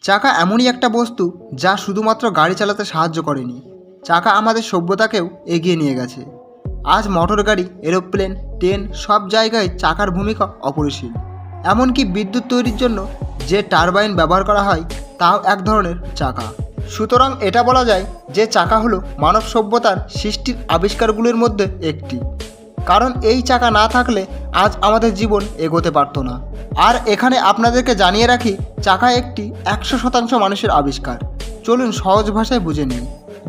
চাকা এমনই একটা বস্তু যা শুধুমাত্র গাড়ি চালাতে সাহায্য করেনি, চাকা আমাদের সভ্যতাকেও এগিয়ে নিয়ে গেছে। আজ মোটর গাড়ি, এরোপ্লেন, ট্রেন সব জায়গায় চাকার ভূমিকা অপরিসীম। এমনকি বিদ্যুৎ তৈরির জন্য যে টারবাইন ব্যবহার করা হয় তাও এক ধরনের চাকা। সুতরাং এটা বলা যায় যে চাকা হলো মানব সভ্যতার সৃষ্টির আবিষ্কারগুলির মধ্যে একটি। কারণ এই চাকা না থাকলে আজ আমাদের জীবন এগোতে পারতো না। আর এখানে আপনাদেরকে জানিয়ে রাখি, চাকা একটি 100% মানুষের আবিষ্কার। চলুন সহজ ভাষায় বুঝে নিই।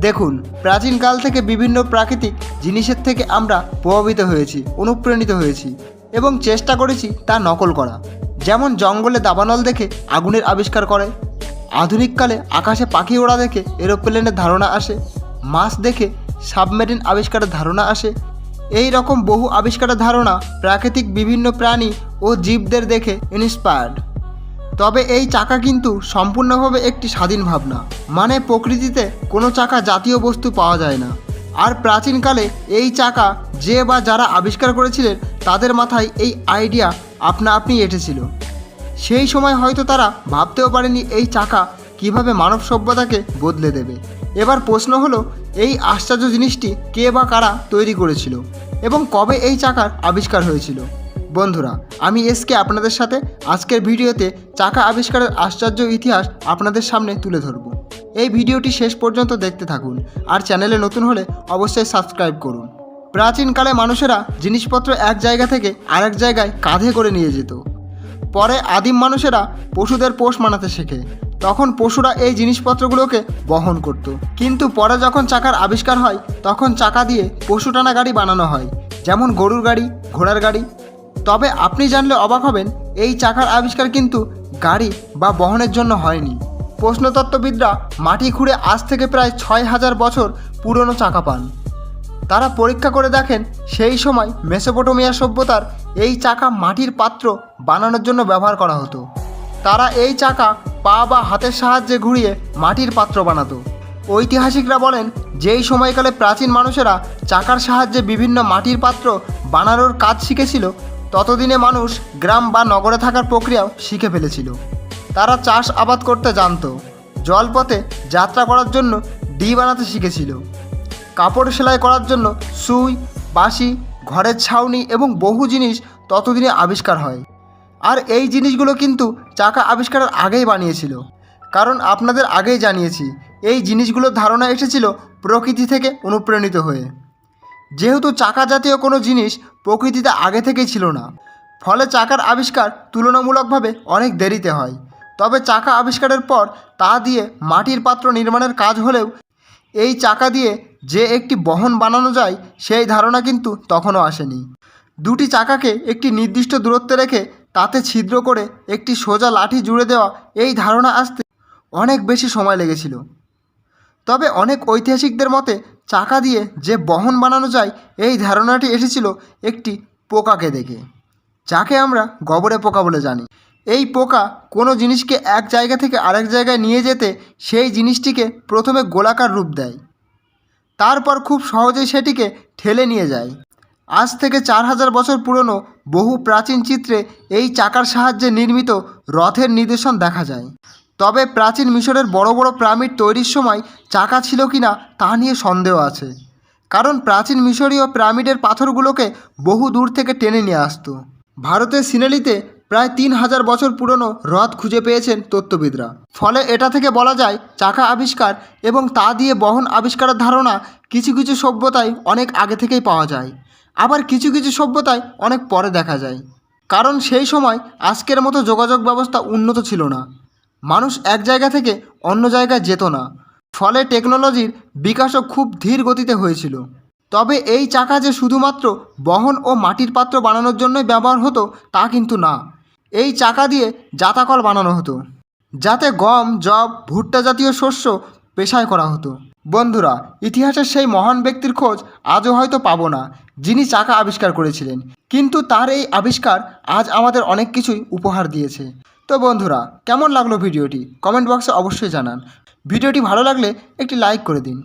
দেখুন, প্রাচীনকাল থেকে বিভিন্ন প্রাকৃতিক জিনিসের থেকে আমরা প্রভাবিত হয়েছি, অনুপ্রাণিত হয়েছি এবং চেষ্টা করেছি তা নকল করা। যেমন জঙ্গলে দাবানল দেখে আগুনের আবিষ্কার করে, আধুনিককালে আকাশে পাখি ওড়া দেখে এরোপ্লেনের ধারণা আসে, মাছ দেখে সাবমেরিন আবিষ্কারের ধারণা আসে। এই রকম বহু আবিষ্কারের ধারণা প্রাকৃতিক বিভিন্ন প্রাণী ও জীবদের দেখে ইন্সপায়ার্ড। তবে এই চাকা কিন্তু সম্পূর্ণভাবে একটি স্বাধীন ভাবনা, মানে প্রকৃতিতে কোনো চাকা জাতীয় বস্তু পাওয়া যায় না। আর প্রাচীনকালে এই চাকা যে বা যারা আবিষ্কার করেছিলেন তাদের মাথায় এই আইডিয়া আপনা আপনি এঁটেছিল। সেই সময় হয়তো তারা ভাবতেও পারেনি এই চাকা কিভাবে মানব সভ্যতাকে বদলে দেবে। এবার প্রশ্ন হলো, এই আশ্চর্য জিনিসটি কে বা কারা তৈরি করেছিল এবং কবে এই চাকার আবিষ্কার হয়েছিল? বন্ধুরা, আমি এসকে আপনাদের সাথে আজকের ভিডিওতে চাকা আবিষ্কারের আশ্চর্য ইতিহাস আপনাদের সামনে তুলে ধরব। এই ভিডিওটি শেষ পর্যন্ত দেখতে থাকুন আর চ্যানেলে নতুন হলে অবশ্যই সাবস্ক্রাইব করুন। প্রাচীনকালে মানুষেরা জিনিসপত্র এক জায়গা থেকে আরেক জায়গায় কাঁধে করে নিয়ে যেত। পরে আদিম মানুষেরা পশুদের পোষ মানাতে শেখে, তখন পশুরা এই জিনিসপত্রগুলোকে বহন করত। কিন্তু পরে যখন চাকার আবিষ্কার হয় তখন চাকা দিয়ে পশু টানা গাড়ি বানানো হয়, যেমন গরুর গাড়ি, ঘোড়ার গাড়ি। তবে আপনি জানলে অবাক হবেন, এই চাকার আবিষ্কার কিন্তু গাড়ি বা বহনের জন্য হয়নি। প্রত্নতত্ত্ববিদরা মাটি খুঁড়ে আজ থেকে প্রায় 6000 বছর পুরনো চাকা পান। তারা পরীক্ষা করে দেখেন সেই সময় মেসোপটেমিয়া সভ্যতার এই চাকা মাটির পাত্র বানানোর জন্য ব্যবহার করা হতো। তারা এই চাকা পা বা হাতের সাহায্যে ঘুরিয়ে মাটির পাত্র বানাতো। ঐতিহাসিকরা বলেন, যেই সময়কালে প্রাচীন মানুষেরা চাকার সাহায্যে বিভিন্ন মাটির পাত্র বানানোর কাজ শিখেছিল, ততদিনে মানুষ গ্রাম বা নগরে থাকার প্রক্রিয়াও শিখে ফেলেছিল। তারা চাষ আবাদ করতে জানতো, জলপথে যাত্রা করার জন্য ডি বানাতে শিখেছিল, কাপড় সেলাই করার জন্য সুই, বাঁশি, ঘরের ছাউনি এবং বহু জিনিস ততদিনে আবিষ্কার হয়। আর এই জিনিসগুলো কিন্তু চাকা আবিষ্কারের আগেই বানিয়েছিল। কারণ আপনাদের আগেই জানিয়েছি, এই জিনিসগুলোর ধারণা এসেছিল প্রকৃতি থেকে অনুপ্রাণিত হয়ে। যেহেতু চাকা জাতীয় কোনো জিনিস প্রকৃতিতে আগে থেকেই ছিল না, ফলে চাকার আবিষ্কার তুলনামূলকভাবে অনেক দেরিতে হয়। তবে চাকা আবিষ্কারের পর তা দিয়ে মাটির পাত্র নির্মাণের কাজ হলেও এই চাকা দিয়ে যে একটি বহন বানানো যায় সেই ধারণা কিন্তু তখনও আসেনি। দুটি চাকাকে একটি নির্দিষ্ট দূরত্বে রেখে তাতে ছিদ্র করে একটি সোজা লাঠি জুড়ে দেওয়া, এই ধারণা আসতে অনেক বেশি সময় লেগেছিল। তবে অনেক ঐতিহাসিকদের মতে চাকা দিয়ে যে বহন বানানো যায় এই ধারণাটি এসেছিল একটি পোকাকে দেখে, যাকে আমরা গোবরে পোকা বলে জানি। এই পোকা কোনো জিনিসকে এক জায়গা থেকে আরেক জায়গায় নিয়ে যেতে সেই জিনিসটিকে প্রথমে গোলাকার রূপ দেয়, তারপর খুব সহজেই সেটিকে ঠেলে নিয়ে যায়। আজ থেকে 4000 বছর পুরনো বহু প্রাচীন চিত্রে এই চাকার সাহায্যে নির্মিত রথের নিদর্শন দেখা যায়। তবে প্রাচীন মিশরের বড় বড় পিরামিড তৈরির সময় চাকা ছিল কিনা তা নিয়ে সন্দেহ আছে, কারণ প্রাচীন মিশরীয় পিরামিডের পাথরগুলোকে বহু দূর থেকে টেনে নিয়ে আসতো। ভারতের সিনেলিতে প্রায় 3000 বছর পুরনো হ্রদ খুঁজে পেয়েছেন তত্ত্ববিদরা। ফলে এটা থেকে বলা যায় চাকা আবিষ্কার এবং তা দিয়ে বহন আবিষ্কারের ধারণা কিছু কিছু সভ্যতায় অনেক আগে থেকেই পাওয়া যায়, আবার কিছু কিছু সভ্যতায় অনেক পরে দেখা যায়। কারণ সেই সময় আজকের মতো যোগাযোগ ব্যবস্থা উন্নত ছিল না, মানুষ এক জায়গা থেকে অন্য জায়গায় যেত না, ফলে টেকনোলজির বিকাশও খুব ধীর গতিতে হয়েছিল। তবে এই চাকা যে শুধুমাত্র বহন ও মাটির পাত্র বানানোর জন্যই ব্যবহার হতো তা কিন্তু না। এই চাকা দিয়ে জাতাকল বানানো হতো, যাতে গম, যব, ভুট্টা জাতীয় শস্য পেশাই করা হতো। বন্ধুরা, ইতিহাসের সেই মহান ব্যক্তির খোঁজ আজও হয়তো পাবো না যিনি চাকা আবিষ্কার করেছিলেন, কিন্তু তার এই আবিষ্কার আজ আমাদের অনেক কিছুই উপহার দিয়েছে। তো বন্ধুরা, কেমন লাগলো ভিডিওটি কমেন্ট বক্সে অবশ্যই জানান। ভিডিওটি ভালো লাগলে একটি লাইক করে দিন।